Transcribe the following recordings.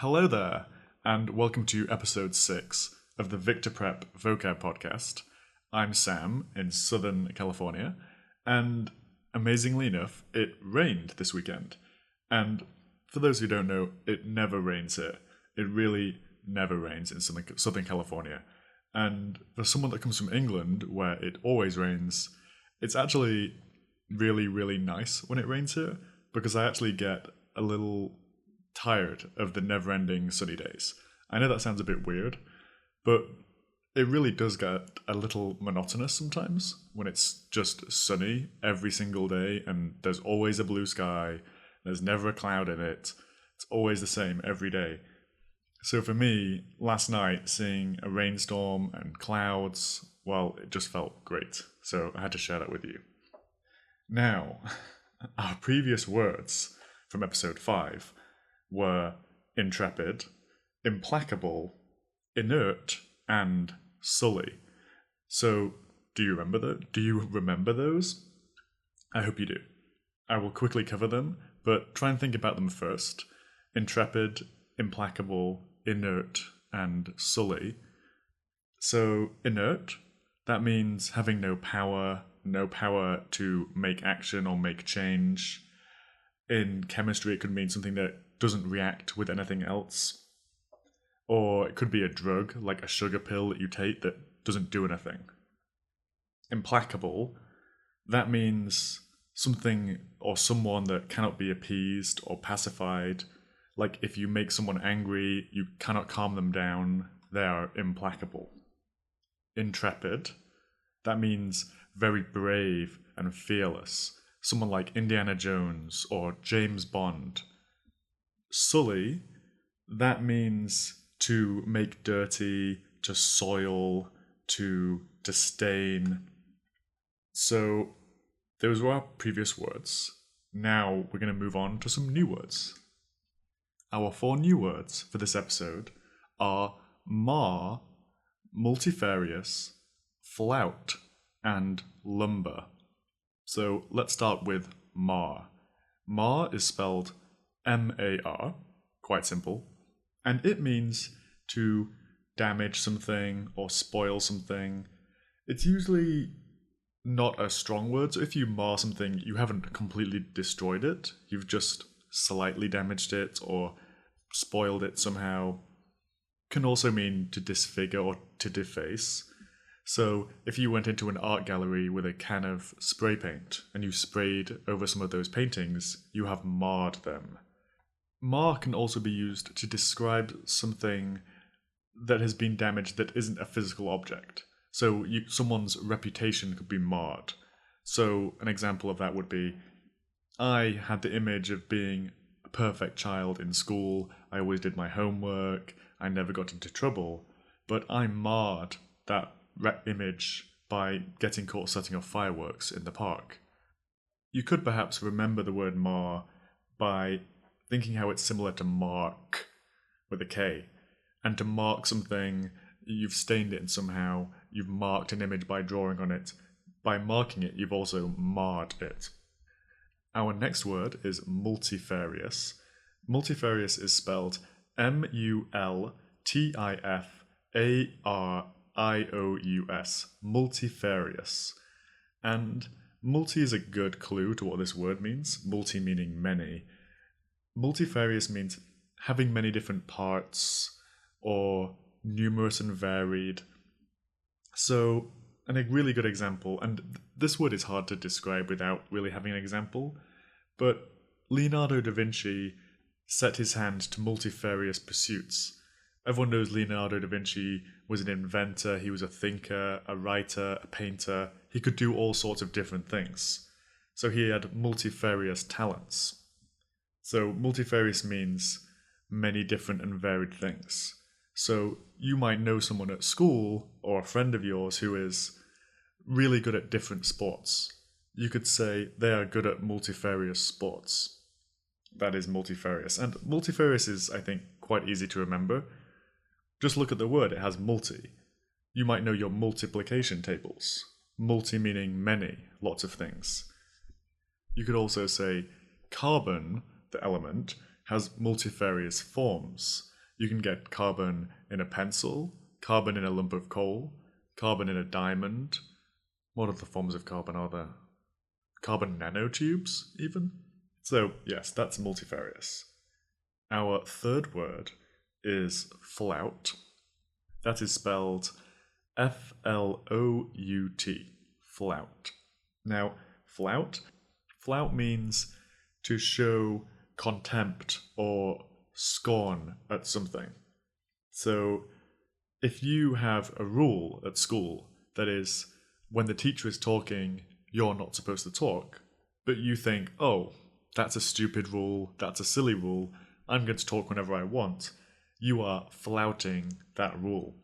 Hello there, and welcome to episode 6 of the VictorPrep Vocab podcast. I'm Sam in Southern California, and amazingly enough, it rained this weekend. And for those who don't know, it never rains here. It really never rains in Southern California. And for someone that comes from England, where it always rains, it's actually really, really nice when it rains here, because I actually get a little tired of the never-ending sunny days. I know that sounds a bit weird, but it really does get a little monotonous sometimes when it's just sunny every single day and there's always a blue sky, there's never a cloud in it, it's always the same every day. So for me, last night, seeing a rainstorm and clouds, well, it just felt great. So I had to share that with you. Now, our previous words from episode 5 were intrepid, implacable, inert, and sully. So, do you remember those? I hope you do. I will quickly cover them, but try and think about them first. Intrepid, implacable, inert, and sully. So, inert, that means having no power to make action or make change. In chemistry, it could mean something that doesn't react with anything else. Or it could be a drug, like a sugar pill that you take that doesn't do anything. Implacable, that means something or someone that cannot be appeased or pacified. Like if you make someone angry, you cannot calm them down, they are implacable. Intrepid, that means very brave and fearless. Someone like Indiana Jones or James Bond. Sully, that means to make dirty, to soil, to stain. So those were our previous words. Now we're going to move on to some new words. Our 4 new words for this episode are mar, multifarious, flout, and lumber. So let's start with mar. Mar is spelled M-A-R, quite simple, and it means to damage something or spoil something. It's usually not a strong word, so if you mar something, you haven't completely destroyed it, you've just slightly damaged it or spoiled it somehow. Can also mean to disfigure or to deface. So if you went into an art gallery with a can of spray paint and you sprayed over some of those paintings, you have marred them. Mar can also be used to describe something that has been damaged that isn't a physical object. So someone's reputation could be marred. So an example of that would be, I had the image of being a perfect child in school, I always did my homework, I never got into trouble, but I marred that image by getting caught setting off fireworks in the park. You could perhaps remember the word mar by thinking how it's similar to mark with a K. And to mark something, you've stained it somehow, you've marked an image by drawing on it. By marking it, you've also marred it. Our next word is multifarious. Multifarious is spelled M-U-L-T-I-F-A-R-I-O-U-S, multifarious. And multi is a good clue to what this word means, multi meaning many. Multifarious means having many different parts or numerous and varied. So, a really good example, and this word is hard to describe without really having an example, but Leonardo da Vinci set his hand to multifarious pursuits. Everyone knows Leonardo da Vinci was an inventor, he was a thinker, a writer, a painter. He could do all sorts of different things. So he had multifarious talents. So multifarious means many different and varied things. So you might know someone at school or a friend of yours who is really good at different sports. You could say they are good at multifarious sports. That is multifarious. And multifarious is, I think, quite easy to remember. Just look at the word, it has multi. You might know your multiplication tables. Multi meaning many, lots of things. You could also say carbon, the element, has multifarious forms. You can get carbon in a pencil, carbon in a lump of coal, carbon in a diamond. What other forms of carbon are there? Carbon nanotubes, even? So, yes, that's multifarious. Our third word is flout. That is spelled Flout. Flout. Now, flout means to show contempt or scorn at something. So, if you have a rule at school that is, when the teacher is talking, you're not supposed to talk, but you think, oh, that's a stupid rule, that's a silly rule, I'm going to talk whenever I want, you are flouting that rule.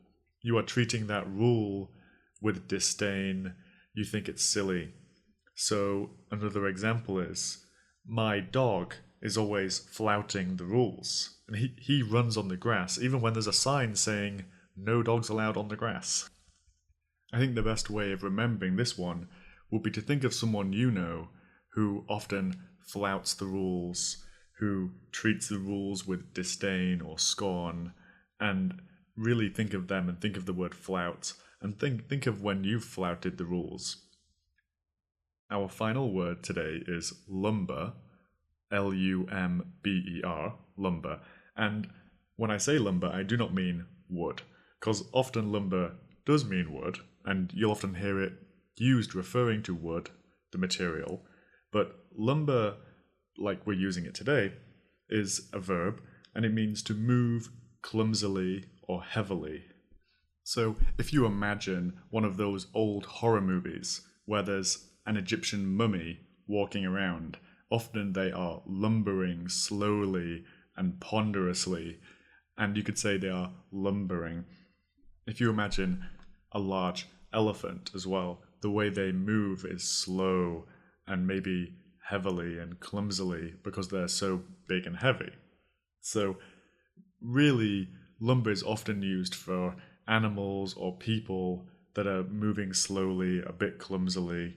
You are treating that rule with disdain. You think it's silly. So another example is, my dog is always flouting the rules. And he runs on the grass, even when there's a sign saying, no dogs allowed on the grass. I think the best way of remembering this one would be to think of someone you know who often flouts the rules, who treats the rules with disdain or scorn, and really think of them and think of the word flout, and think of when you've flouted the rules. Our final word today is lumber, Lumber, lumber, and when I say lumber, I do not mean wood, because often lumber does mean wood, and you'll often hear it used referring to wood, the material, but lumber, like we're using it today, is a verb, and it means to move clumsily or heavily. So if you imagine one of those old horror movies where there's an Egyptian mummy walking around, often they are lumbering slowly and ponderously, and you could say they are lumbering. If you imagine a large elephant as well, the way they move is slow and maybe heavily and clumsily because they're so big and heavy. So really, lumber is often used for animals or people that are moving slowly, a bit clumsily.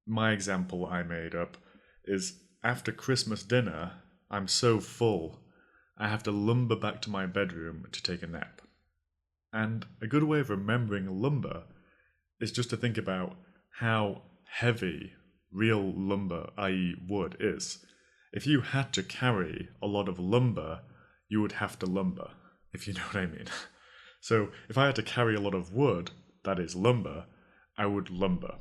My example I made up is, after Christmas dinner, I'm so full, I have to lumber back to my bedroom to take a nap. And a good way of remembering lumber is just to think about how heavy real lumber, i.e. wood, is. If you had to carry a lot of lumber, you would have to lumber, if you know what I mean. So if I had to carry a lot of wood, that is lumber, I would lumber.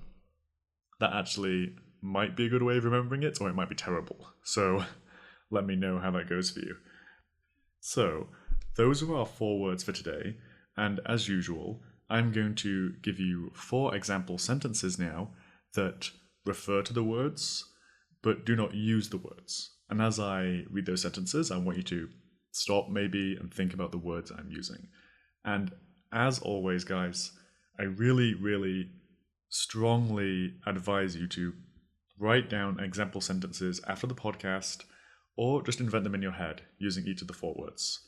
That actually might be a good way of remembering it, or it might be terrible. So let me know how that goes for you. So those are our 4 words for today, and as usual, I'm going to give you 4 example sentences now that refer to the words, but do not use the words. And as I read those sentences, I want you to stop maybe and think about the words I'm using. And as always, guys, I really, really strongly advise you to write down example sentences after the podcast, or just invent them in your head using each of the 4 words.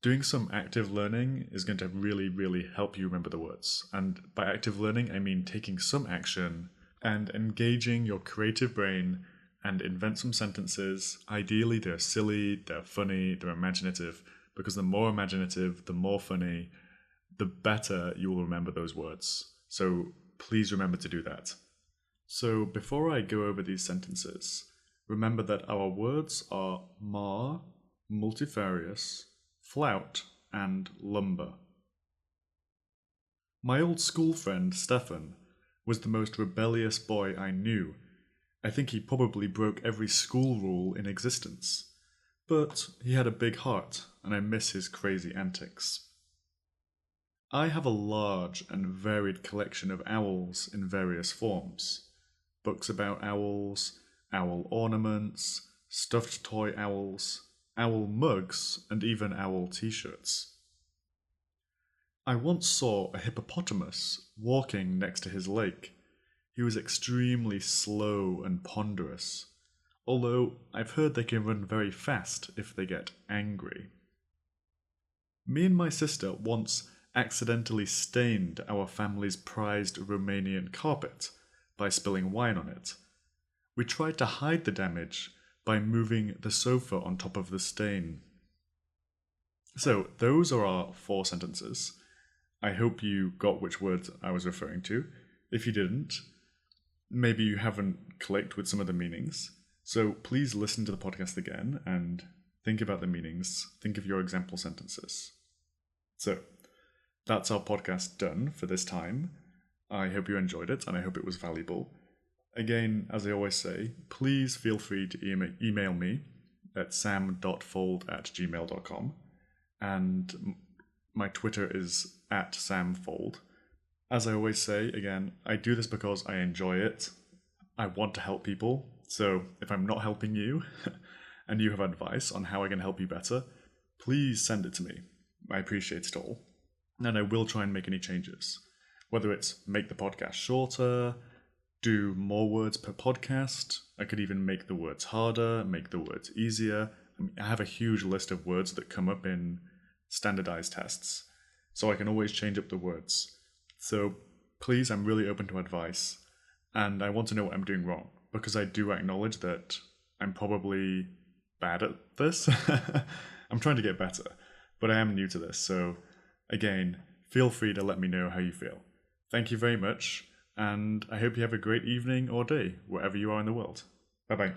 Doing some active learning is going to really, really help you remember the words. And by active learning, I mean taking some action and engaging your creative brain and invent some sentences. Ideally, they're silly, they're funny, they're imaginative, because the more imaginative, the more funny, the better you will remember those words. So please remember to do that. So before I go over these sentences, remember that our words are mar, multifarious, flout, and lumber. My old school friend, Stefan, was the most rebellious boy I knew. I think he probably broke every school rule in existence. But he had a big heart, and I miss his crazy antics. I have a large and varied collection of owls in various forms. Books about owls, owl ornaments, stuffed toy owls, owl mugs, and even owl t-shirts. I once saw a hippopotamus walking next to his lake. He was extremely slow and ponderous, although I've heard they can run very fast if they get angry. Me and my sister once accidentally stained our family's prized Romanian carpet by spilling wine on it. We tried to hide the damage by moving the sofa on top of the stain. So those are our 4 sentences. I hope you got which words I was referring to. If you didn't, maybe you haven't clicked with some of the meanings. So please listen to the podcast again and think about the meanings. Think of your example sentences. So that's our podcast done for this time. I hope you enjoyed it and I hope it was valuable. Again, as I always say, please feel free to email me at sam.fold@gmail.com, and my Twitter is @samfold. As I always say, again, I do this because I enjoy it. I want to help people, so if I'm not helping you and you have advice on how I can help you better, please send it to me. I appreciate it all. And I will try and make any changes, whether it's make the podcast shorter, do more words per podcast. I could even make the words harder, make the words easier. I have a huge list of words that come up in standardized tests, so I can always change up the words. So please, I'm really open to advice, and I want to know what I'm doing wrong, because I do acknowledge that I'm probably bad at this. I'm trying to get better, but I am new to this, so again, feel free to let me know how you feel. Thank you very much, and I hope you have a great evening or day, wherever you are in the world. Bye-bye.